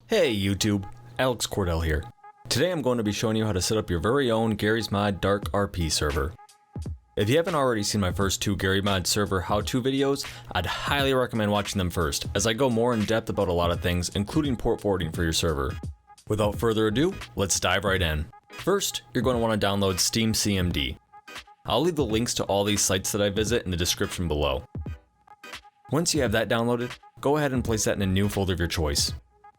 Hey YouTube, Alex Cordell here. Today I'm going to be showing you how to set up your very own GarrysMod DarkRP server. If you haven't already seen my first two GarrysMod server how-to videos, I'd highly recommend watching them first, as I go more in depth about a lot of things, including port forwarding for your server. Without further ado, let's dive right in. First, you're going to want to download SteamCMD. I'll leave the links to all these sites that I visit in the description below. Once you have that downloaded, go ahead and place that in a new folder of your choice.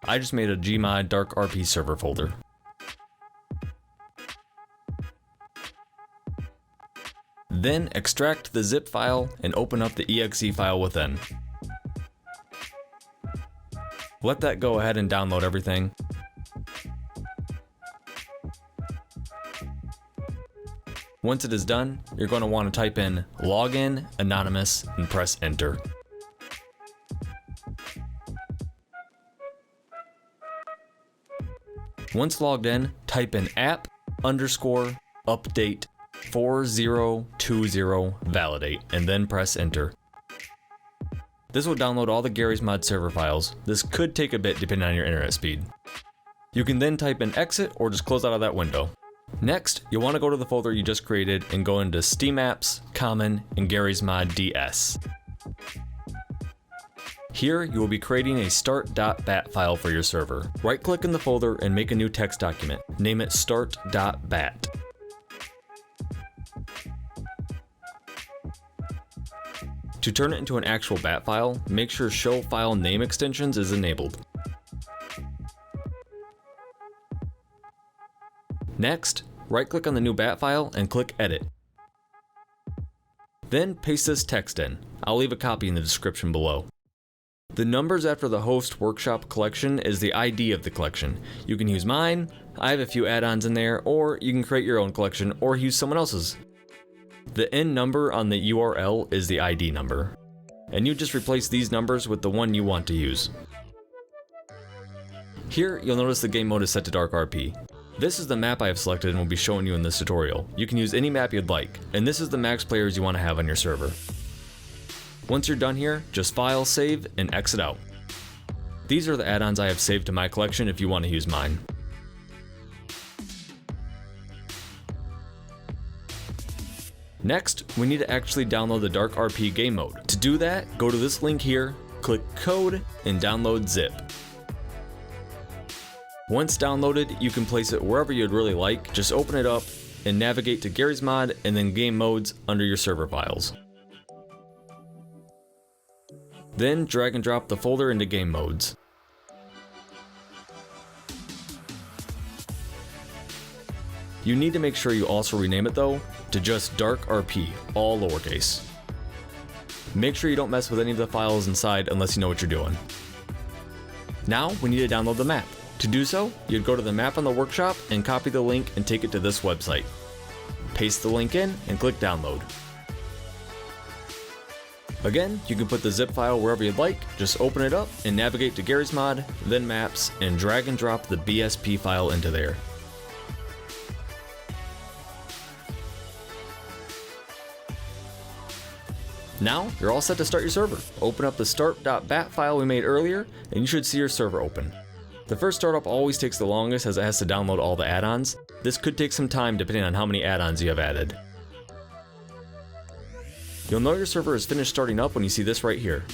I just made a gmod DarkRP server folder. Then extract the zip file and open up the exe file within. Let that go ahead and download everything. Once it is done, you're going to want to type in login anonymous and press enter. Once logged in, type in app_update 4020 validate and then press enter. This will download all the GarrysMod server files. This could take a bit depending on your internet speed. You can then type in exit or just close out of that window. Next, you'll want to go to the folder you just created and go into Steam Apps, Common, and Garrysmod DS. Here, you will be creating a Start.bat file for your server. Right-click in the folder and make a new text document. Name it Start.bat. To turn it into an actual bat file, make sure Show File Name Extensions is enabled. Next, right-click on the new bat file and click Edit. Then paste this text in. I'll leave a copy in the description below. The numbers after the host workshop collection is the ID of the collection. You can use mine, I have a few add-ons in there, or you can create your own collection or use someone else's. The N number on the URL is the ID number, and you just replace these numbers with the one you want to use. Here, you'll notice the game mode is set to DarkRP. This is the map I have selected and will be showing you in this tutorial. You can use any map you'd like, and this is the max players you want to have on your server. Once you're done here, just file, save, and exit out. These are the add-ons I have saved to my collection if you want to use mine. Next, we need to actually download the DarkRP game mode. To do that, go to this link here, click code, and download zip. Once downloaded, you can place it wherever you'd really like. Just open it up and navigate to GarrysMod and then game modes under your server files. Then drag and drop the folder into game modes. You need to make sure you also rename it though to just DarkRP, all lowercase. Make sure you don't mess with any of the files inside unless you know what you're doing. Now we need to download the map. To do so, you'd go to the map on the workshop and copy the link and take it to this website. Paste the link in and click download. Again, you can put the zip file wherever you'd like, just open it up and navigate to GarrysMod, then maps, and drag and drop the BSP file into there. Now, you're all set to start your server. Open up the Start.bat file we made earlier, and you should see your server open. The first startup always takes the longest as it has to download all the add-ons. This could take some time depending on how many add-ons you have added. You'll know your server is finished starting up when you see this right here.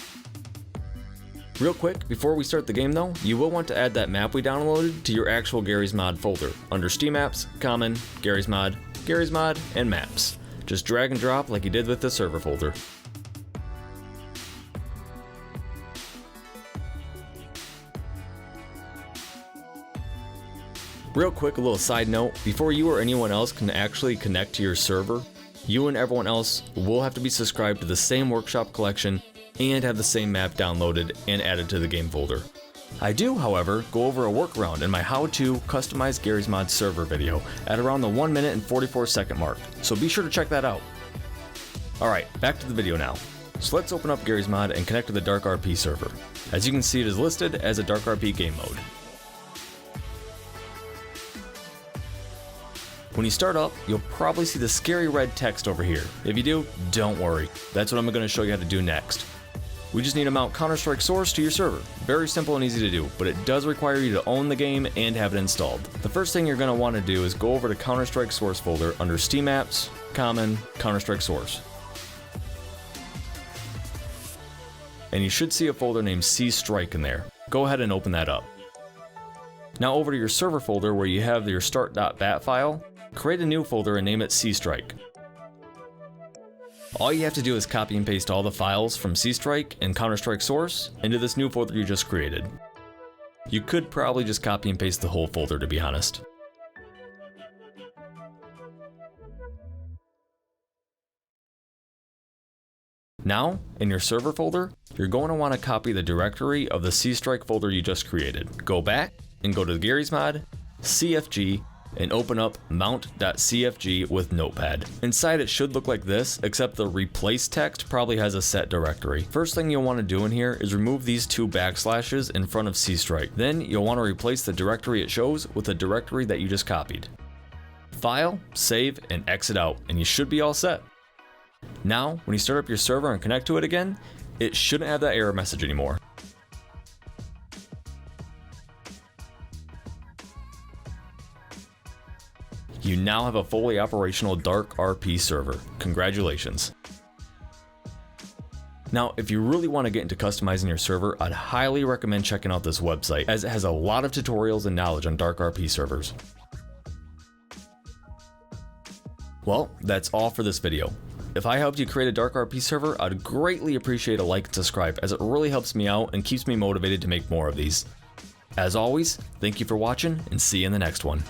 Real quick, before we start the game though, you will want to add that map we downloaded to your actual GarrysMod folder under Steam Apps, Common, GarrysMod, and Maps. Just drag and drop like you did with the server folder. Real quick, a little side note, before you or anyone else can actually connect to your server, you and everyone else will have to be subscribed to the same workshop collection and have the same map downloaded and added to the game folder. I do, however, go over a workaround in my how to customize GarrysMod server video at around the 1 minute and 44 second mark, so be sure to check that out. Alright, back to the video now. So let's open up GarrysMod and connect to the DarkRP server. As you can see, it is listed as a DarkRP game mode. When you start up, you'll probably see the scary red text over here. If you do, don't worry. That's what I'm going to show you how to do next. We just need to mount Counter-Strike Source to your server. Very simple and easy to do, but it does require you to own the game and have it installed. The first thing you're going to want to do is go over to Counter-Strike Source folder under Steam Apps, Common, Counter-Strike Source. And you should see a folder named C-Strike in there. Go ahead and open that up. Now over to your server folder where you have your Start.bat file, create a new folder and name it C-Strike. All you have to do is copy and paste all the files from C-Strike and Counter-Strike Source into this new folder you just created. You could probably just copy and paste the whole folder, to be honest. Now, in your server folder, you're going to want to copy the directory of the C-Strike folder you just created. Go back and go to garrysmod, CFG, and open up mount.cfg with Notepad. Inside it should look like this, except the replace text probably has a set directory. First thing you'll want to do in here is remove these 2 backslashes in front of C-Strike. Then you'll want to replace the directory it shows with the directory that you just copied. File, save, and exit out, and you should be all set. Now, when you start up your server and connect to it again, it shouldn't have that error message anymore. You now have a fully operational DarkRP server. Congratulations. Now, if you really want to get into customizing your server, I'd highly recommend checking out this website, as it has a lot of tutorials and knowledge on DarkRP servers. Well, that's all for this video. If I helped you create a DarkRP server, I'd greatly appreciate a like and subscribe, as it really helps me out and keeps me motivated to make more of these. As always, thank you for watching, and see you in the next one.